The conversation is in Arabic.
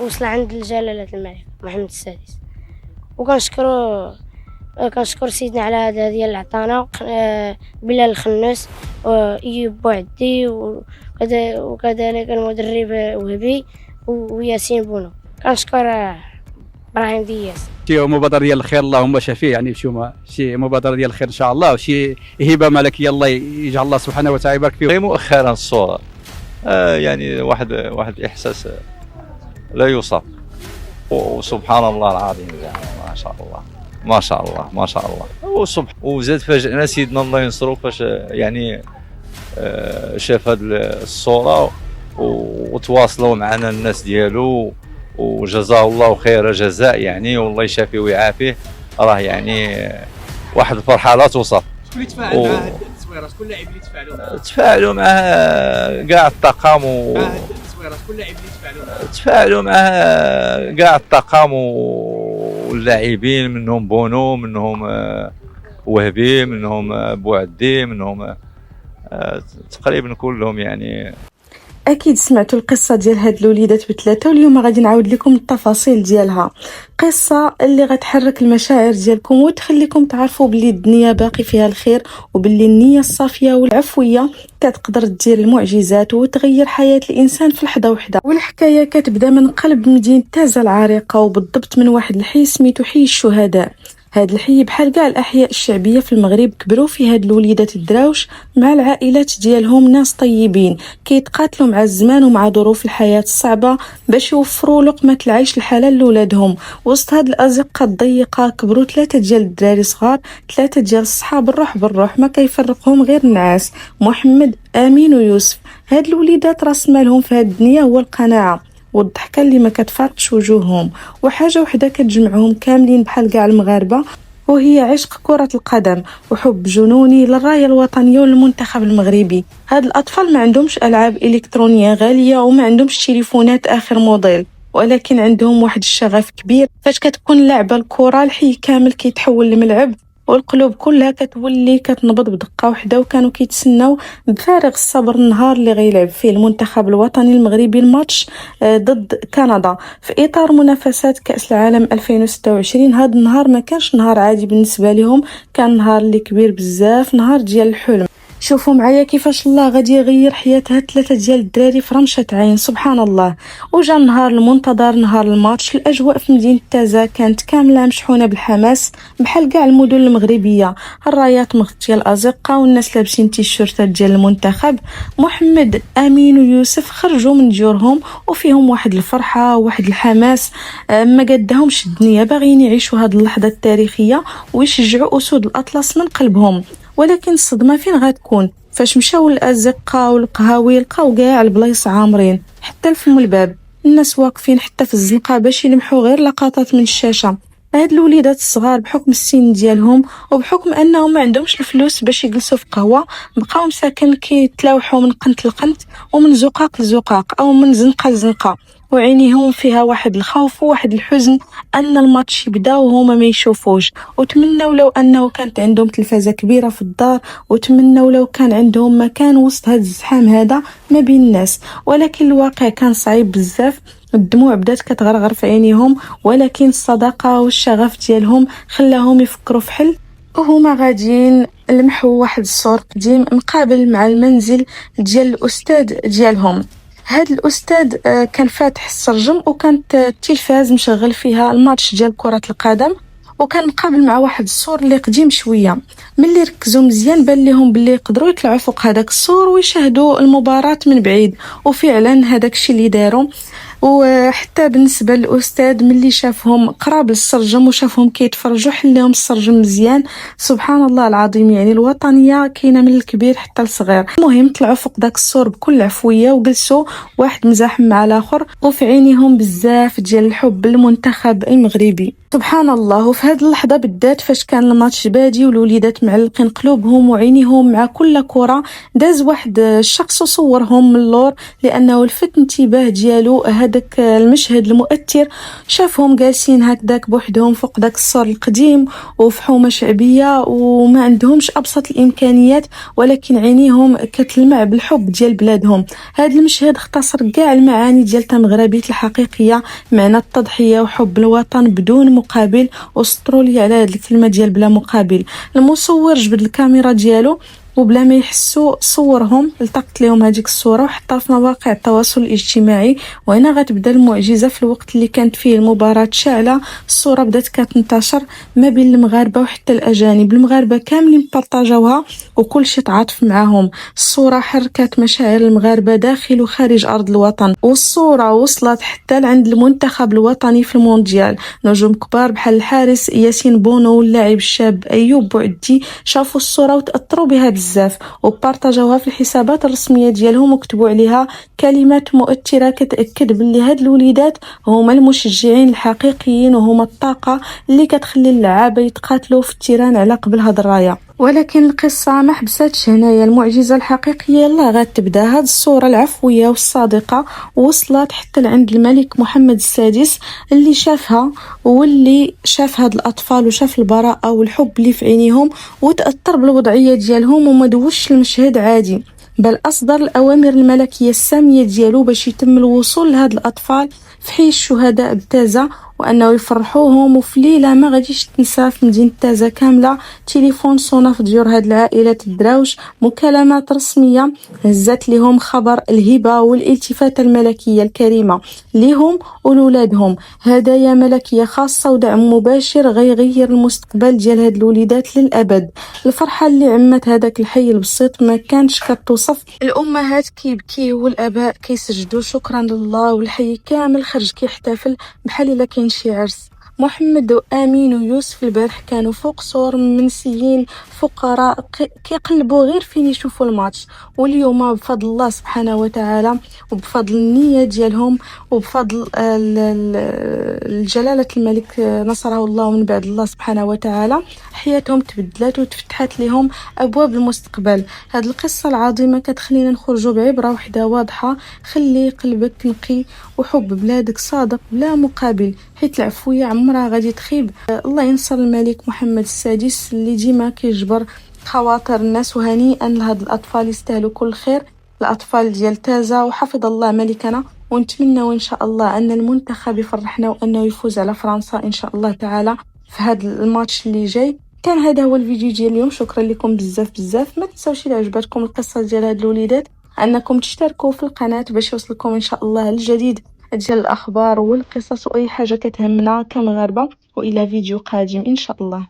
وصل عند جلالة الملك محمد السادس. وكنشكرو كنشكر سيدنا على هذا ديال اللي عطانا، بلال الخناس وإيوب بوعدي وكذلك المدرب وهبي وياسين بونو. كنشكر ابراهيم دياس. شي مبادرة ديال الخير اللهم شافيه، يعني شي مبادرة ديال الخير ان شاء الله، وشي هبة ملكية الله يجعل الله سبحانه وتعالى يبارك فيه. مؤخرا الصورة يعني واحد احساس لا يوصف، وسبحان الله العظيم، ما شاء الله ما شاء الله ما شاء الله. وزاد فاجئنا سيدنا الله ينصرو فاش يعني شاف هذه الصورة وتواصلوا معنا الناس ديالو، وجزاه الله خير جزاء يعني، والله يشافيه ويعافيه. راه يعني واحد الفرحة لا توصف. شكون اللي تفاعل مع هاد التصويره؟ شكون اللاعب اللي تفاعلوا معاه؟ تفاعلوا معاه كاع الطاقم هاد التصويره شكون اللاعب اللي تفاعلوا معاه؟ تفاعلوا معاه كاع الطاقم واللاعبين، منهم بونو، منهم وهبي، منهم بوعدي، منهم تقريبا كلهم يعني. اكيد سمعتوا القصه ديال هاد الوليدات بثلاثه، واليوم غادي نعاود لكم التفاصيل ديالها. قصه اللي غتحرك المشاعر ديالكم وتخليكم تعرفوا باللي الدنيا باقي فيها الخير، وباللي النيه الصافيه والعفويه كتقدر دير المعجزات وتغير حياه الانسان في لحظه وحده. والحكايه كتبدا من قلب مدينه تازه العريقه، وبالضبط من واحد الحي سميتو حي الشهداء. هاد الحي بحال كاع الاحياء الشعبيه في المغرب كبروا في هاد الوليدات الدراوش مع العائلات ديالهم، ناس طيبين كيتقاتلوا مع الزمان ومع ظروف الحياه الصعبه باش يوفروا لقمه العيش الحلال لولادهم. وسط هاد الازقه الضيقه كبروا ثلاثه ديال الدراري صغار، ثلاثه ديال الصحاب الروح بالروح ما كيفرقهم غير النعاس، محمد، امين ويوسف. هاد الوليدات راس مالهم في هاد الدنيا هو القناعه والضحكه اللي ما كتفارقش وجوههم، وحاجه وحده كتجمعهم كاملين بحال كاع المغاربه، وهي عشق كرة القدم وحب جنوني للراية الوطنية والمنتخب المغربي. هاد الأطفال ما عندهمش ألعاب إلكترونية غالية وما عندهمش تليفونات آخر موديل، ولكن عندهم واحد الشغف كبير. فاش كتكون لعبة الكرة الحي كامل كيتحول لملعب، والقلوب كلها كتولي كتنبض بدقه وحده، وكانوا كيتسناو بفارغ الصبر النهار اللي غيلعب فيه المنتخب الوطني المغربي الماتش ضد كندا في اطار منافسات كاس العالم 2026. هذا النهار ما كانش نهار عادي بالنسبه لهم، كان نهار اللي كبير بزاف، نهار ديال الحلم. شوفوا معايا كيفاش الله غادي يغير حياة هاد ثلاثه ديال الدراري في رمشه عين، سبحان الله. وجا النهار المنتظر، نهار الماتش. الاجواء في مدينه تازه كانت كامله مشحونه بالحماس بحال كاع المدن المغربيه، الرايات مغطيه الازقه والناس لابسين تيشيرتات ديال المنتخب. محمد، امين ويوسف خرجوا من ديورهم وفيهم واحد الفرحه وواحد الحماس ما قدهمش الدنيا، باغيين يعيشوا هاد اللحظه التاريخيه ويشجعوا اسود الاطلس من قلبهم. ولكن الصدمه فين غتكون؟ فاش مشاو للازقه والقهاوي لقاو كاع البلايص عامرين، حتى لفم الباب الناس واقفين حتى في الزنقه باش يلمحوا غير لقطات من الشاشه. هاد الوليدات الصغار بحكم السن ديالهم وبحكم انهم ما عندهمش الفلوس باش يجلسوا في قهوه، بقاو مساكن كيتلاوحوا من قنت لقنت ومن زقاق لزقاق او من زنقه لزنقه، وعينيهم فيها واحد الخوف وواحد الحزن ان الماتش يبدا وهما ما يشوفوش. وتمنوا لو انه كانت عندهم تلفازه كبيره في الدار، وتمنوا لو كان عندهم مكان وسط هذا الزحام هذا ما بين الناس، ولكن الواقع كان صعيب بزاف. الدموع بدات كتغرغر في عينيهم، ولكن الصداقه والشغف ديالهم خلاهم يفكروا في حل. وهما غاديين لمحوا واحد السور قديم مقابل مع المنزل ديال الاستاذ ديالهم. هاد الاستاذ كان فاتح السرجم، وكانت التلفاز مشغل فيها الماتش ديال كرة القدم، وكان مقابل مع واحد السور اللي قديم شويه. ملي ركزوا مزيان بان لهم باللي يقدروا يطلعوا فوق هذاك السور ويشاهدوا المباراة من بعيد، وفعلا هذاك الشيء اللي داروا. وحتى بالنسبه للاستاذ ملي شافهم قراب للسرجم وشافهم كيتفرجوا حل لهم السرجم مزيان، سبحان الله العظيم، يعني الوطنيه كاينه من الكبير حتى الصغير. المهم طلعوا فوق داك السور بكل عفويه وجلسوا واحد مزاحم مع الاخر، وفي عينيهم بزاف ديال الحب للمنتخب المغربي. سبحان الله. وفي هذه اللحظة بالذات فاش كان الماتش بادي والوليدات معلقين قلوبهم وعينيهم مع كل كرة، داز واحد الشخص وصورهم من اللور لأنه لفت انتباه ديالو هذاك المشهد المؤثر. شافهم جالسين هكذاك بوحدهم فوق داك السور القديم وفي حومة شعبية وما عندهمش أبسط الإمكانيات، ولكن عينيهم كتلمع بالحب ديال بلادهم. هذا المشهد اختصر كاع المعاني ديال المغربية الحقيقية، معنى التضحية وحب الوطن بدون مقابل. وسطروا لي على هذه الكلمه ديال بلا مقابل. المصور جبد الكاميرا ديالو وبلا ما يحسوا صورهم، التقط لهم هذيك الصوره وحطها في مواقع التواصل الاجتماعي. وهنا غتبدا المعجزه. في الوقت اللي كانت فيه المباراه شاعله، الصوره بدات كتنتشر ما بين المغاربه وحتى الاجانب. المغاربه كاملين بارطاجوها وكل شيء تعاطف معاهم. الصوره حركت مشاعر المغاربه داخل وخارج ارض الوطن، والصوره وصلت حتى لعند المنتخب الوطني في المونديال. نجوم كبار بحال الحارس ياسين بونو واللاعب الشاب ايوب بوعدي شافوا الصوره وتاثروا بها بزاف وبارطاجوها في الحسابات الرسميه ديالهم وكتبوا عليها كلمات مؤثره كتاكد باللي هاد الوليدات هما المشجعين الحقيقيين وهما الطاقه اللي كتخلي اللعابه يتقاتلوا في التيران على قبل هاد الرايه. ولكن القصة ما حبساتش هنايا. المعجزة الحقيقية يلا غتبدا. هاد الصورة العفوية والصادقة وصلت حتى لعند الملك محمد السادس اللي شافها، واللي شاف هاد الأطفال وشاف البراءة والحب اللي في عينيهم وتأثر بالوضعية ديالهم وما دوش المشهد عادي، بل أصدر الأوامر الملكية السامية ديالو باش يتم الوصول لهاد الأطفال في حي الشهداء بتازة وأنه يفرحوهم. وفي ليلة ما غاديش تنسى في مدينة تازة كاملة تليفون صونا في ديور هاد العائلات الدراوش، مكالمات رسمية هزت لهم خبر الهبة والالتفاتة الملكية الكريمة لهم ولولادهم. هدايا ملكية خاصة ودعم مباشر غيغير المستقبل ديال هاد الوليدات للأبد. الفرحة اللي عمت هداك الحي البسيط ما كانش كتوصف. الأمهات كيبكيو والآباء كيسجدوا شكرا لله، والحي كامل خرج كيحتفل بحال إلا كاين شي عرس. محمد وامين ويوسف البارح كانوا فوق صور منسيين فقراء كيقلبوا غير فين يشوفوا الماتش، واليوم بفضل الله سبحانه وتعالى وبفضل النية ديالهم وبفضل الجلالة الملك نصره الله من بعد الله سبحانه وتعالى حياتهم تبدلات وتفتحت لهم ابواب المستقبل. هاد القصة العظيمة كتخلينا نخرجوا بعبرة وحدة واضحة: خلي قلبك نقي وحب بلادك صادق بلا مقابل، حيت العفوية عمرها غادي تخيب. الله ينصر الملك محمد السادس اللي ديما كيجبر خواطر الناس. وهنيئا لهاد الأطفال يستاهلوا كل خير، الأطفال ديال تازة. وحفظ الله ملكنا، ونتمنى وإن شاء الله أن المنتخب يفرحنا وأنه يفوز على فرنسا إن شاء الله تعالى في هذا الماتش اللي جاي. كان هذا هو الفيديو ديال اليوم. شكرا لكم بزاف. ما تنساوش إذا عجبتكم القصة ديال هاد الوليدات أنكم تشتركوا في القناة باش يوصلكم إن شاء الله الجديد ديال الأخبار والقصص وأي حاجة كتهمنا كمغاربة. وإلى فيديو قادم إن شاء الله.